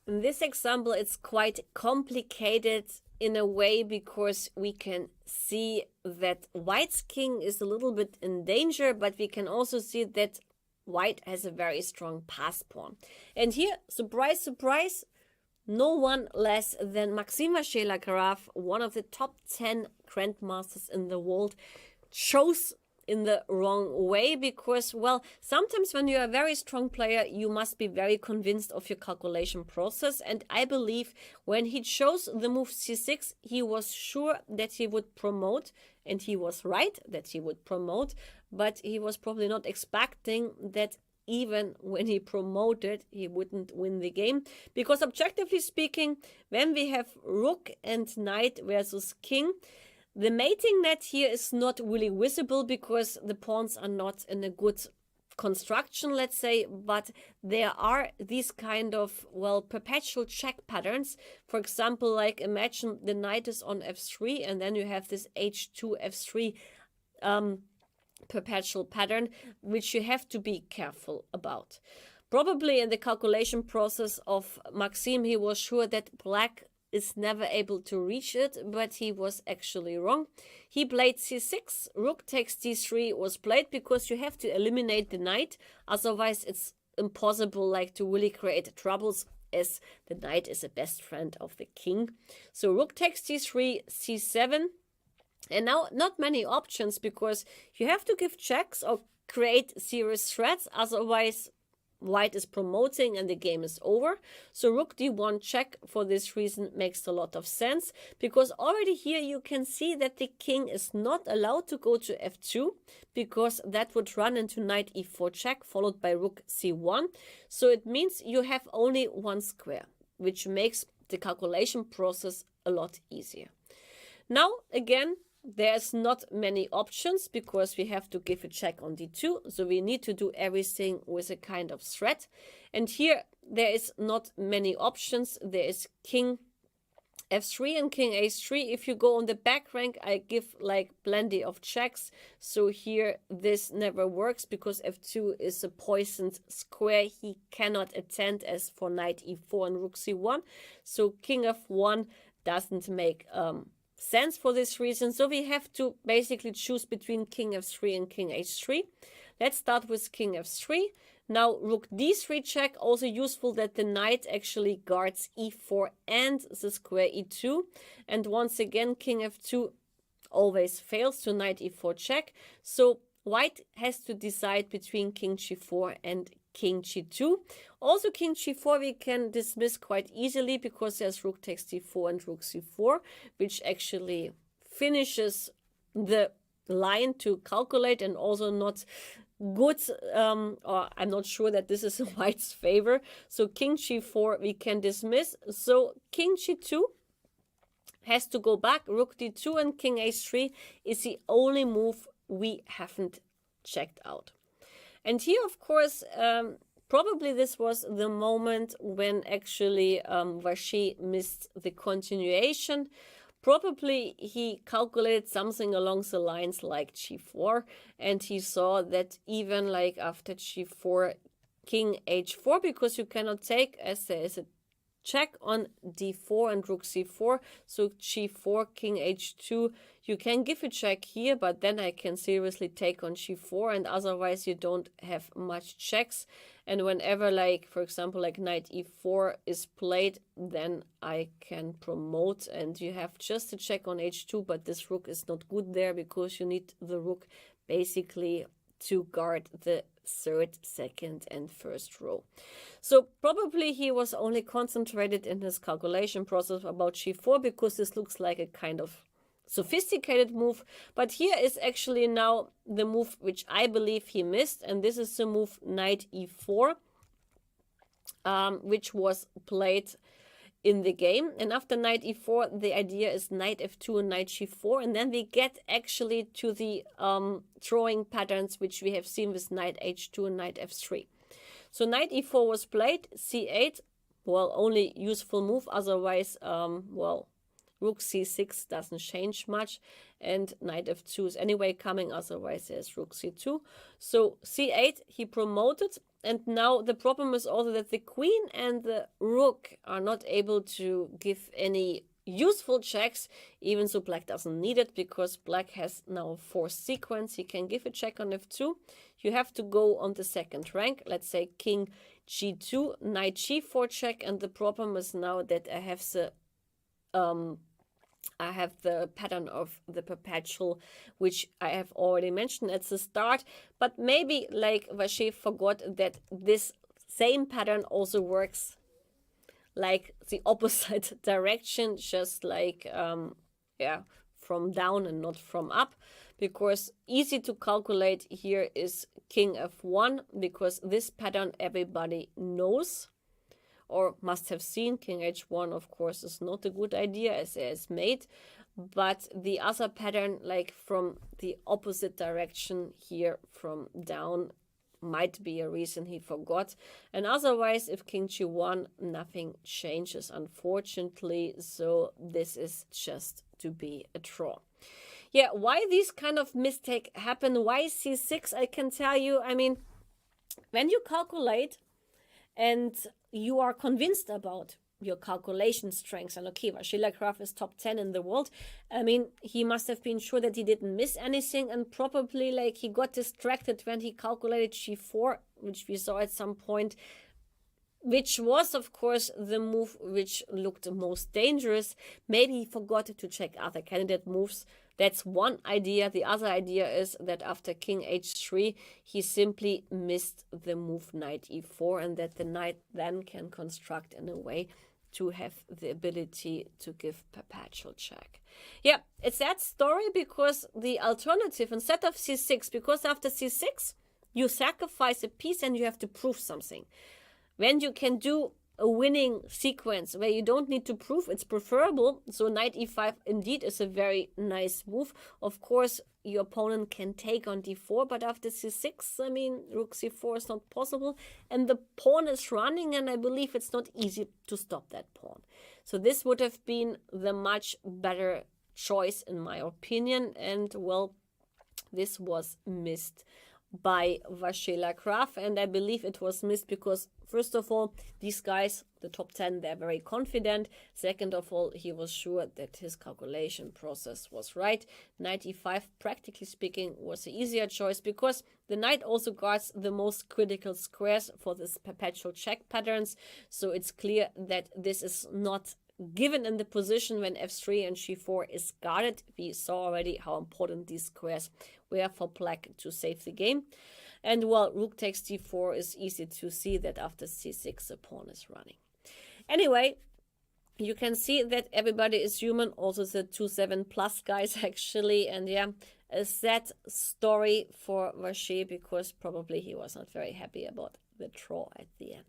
In this example, it's quite complicated in a way because we can see that white's king is a little bit in danger, but we can also see that white has a very strong pass pawn. And here, surprise, surprise, no one less than Maxime Vachier-Lagrave, one of the top 10 grandmasters in the world, chose in the wrong way because, well, sometimes when you're a very strong player, you must be very convinced of your calculation process. And I believe when he chose the move c6, he was sure that he would promote, and he was right that he would promote, but he was probably not expecting that even when he promoted, he wouldn't win the game. Because objectively speaking, when we have rook and knight versus king, the mating net here is not really visible because the pawns are not in a good construction, let's say, but there are these kind of, well, perpetual check patterns. For example, like imagine the knight is on f3 and then you have this h2 f3 perpetual pattern, which you have to be careful about. Probably in the calculation process of Maxime, he was sure that black is never able to reach it, but he was actually wrong. He played c6, rook takes d3 was played because you have to eliminate the knight, otherwise it's impossible like to really create troubles, as the knight is the best friend of the king. So rook takes d3, c7, and now not many options because you have to give checks or create serious threats, otherwise white is promoting and the game is over. So rook d1 check for this reason makes a lot of sense, because already here you can see that the king is not allowed to go to f2 because that would run into knight e4 check followed by rook c1. So it means you have only one square, which makes the calculation process a lot easier. Now again, there's not many options because we have to give a check on d2, so we need to do everything with a kind of threat. And here there is not many options. There is king f3 and king h3. If you go on the back rank, I give like plenty of checks. So here this never works because f2 is a poisoned square. He cannot attend as for knight e4 and rook c1. So king f1 doesn't make sense for this reason. So we have to basically choose between king f3 and king h3. Let's start with king f3. Now rook d3 check, also useful that the knight actually guards e4 and the square e2. And once again, king f2 always fails to knight e4 check. So white has to decide between king g4 and king g2. Also king g4 we can dismiss quite easily because there's rook takes d4 and rook c4, which actually finishes the line to calculate and also not good, or I'm not sure that this is in white's favor. So king g4 we can dismiss. So king g2 has to go back, rook d2 and king h3 is the only move we haven't checked out. And here, of course, probably this was the moment when actually Vachier missed the continuation. Probably he calculated something along the lines like g4, and he saw that even like after g4, king h4, because you cannot take as there is a check on d4 and rook c4, so g4, king h2, you can give a check here, but then I can seriously take on g4, and otherwise you don't have much checks. And whenever, like, for example, like knight e4 is played, then I can promote, and you have just a check on h2, but this rook is not good there because you need the rook basically to guard the third, second, and first row. So probably he was only concentrated in his calculation process about g4 because this looks like a kind of sophisticated move, but here is actually now the move which I believe he missed, and this is the move knight e4, which was played in the game. And after knight e4, the idea is knight f2 and knight g4, and then we get actually to the drawing patterns which we have seen with knight h2 and knight f3. So knight e4 was played, c8, well, only useful move, otherwise, well, rook c6 doesn't change much, and knight f2 is anyway coming, otherwise there's rook c2. So c8 he promoted, And now the problem is also that the queen and the rook are not able to give any useful checks, even so black doesn't need it because black has now a forced sequence. He can give a check on f2. You have to go on the second rank, let's say king g2, knight g4 check, and the problem is now that I have the pattern of the perpetual, which I have already mentioned at the start, but maybe like Vacher forgot that this same pattern also works like the opposite direction, just like from down and not from up, because easy to calculate here is king f1, because this pattern everybody knows or must have seen. King h1, of course, is not a good idea as it is made, but the other pattern, like from the opposite direction here from down, might be a reason he forgot. And otherwise, if king g1, nothing changes, unfortunately. So this is just to be a draw. Yeah, why these kind of mistake happen? Why c6? I can tell you. I mean, when you calculate and you are convinced about your calculation strengths, and okay, Vacher is top 10 in the world. I mean, he must have been sure that he didn't miss anything, and probably like he got distracted when he calculated g4, which we saw at some point, which was of course the move which looked most dangerous. Maybe he forgot to check other candidate moves. That's one idea. The other idea is that after king h3, he simply missed the move knight e4, and that the knight then can construct in a way to have the ability to give perpetual check. Yeah, it's that story, because the alternative, instead of c6, because after c6, you sacrifice a piece and you have to prove something. When you can do a winning sequence where you don't need to prove, it's preferable. So knight e5 indeed is a very nice move. Of course, your opponent can take on d4, but after c6, I mean, rook c4 is not possible. And the pawn is running, and I believe it's not easy to stop that pawn. So this would have been the much better choice, in my opinion. And, well, this was missed by Vacher, and I believe it was missed because, first of all, these guys, the top 10, they're very confident. Second of all, he was sure that his calculation process was right. Knight e5, practically speaking, was the easier choice, because the knight also guards the most critical squares for this perpetual check patterns. So it's clear that this is not given in the position when f3 and g4 is guarded. We saw already how important these squares were for black to save the game. And while rook takes d4, is easy to see that after c6 the pawn is running. Anyway, you can see that everybody is human, also the 2-7 plus guys actually. And yeah, a sad story for Vacher, because probably he was not very happy about the draw at the end.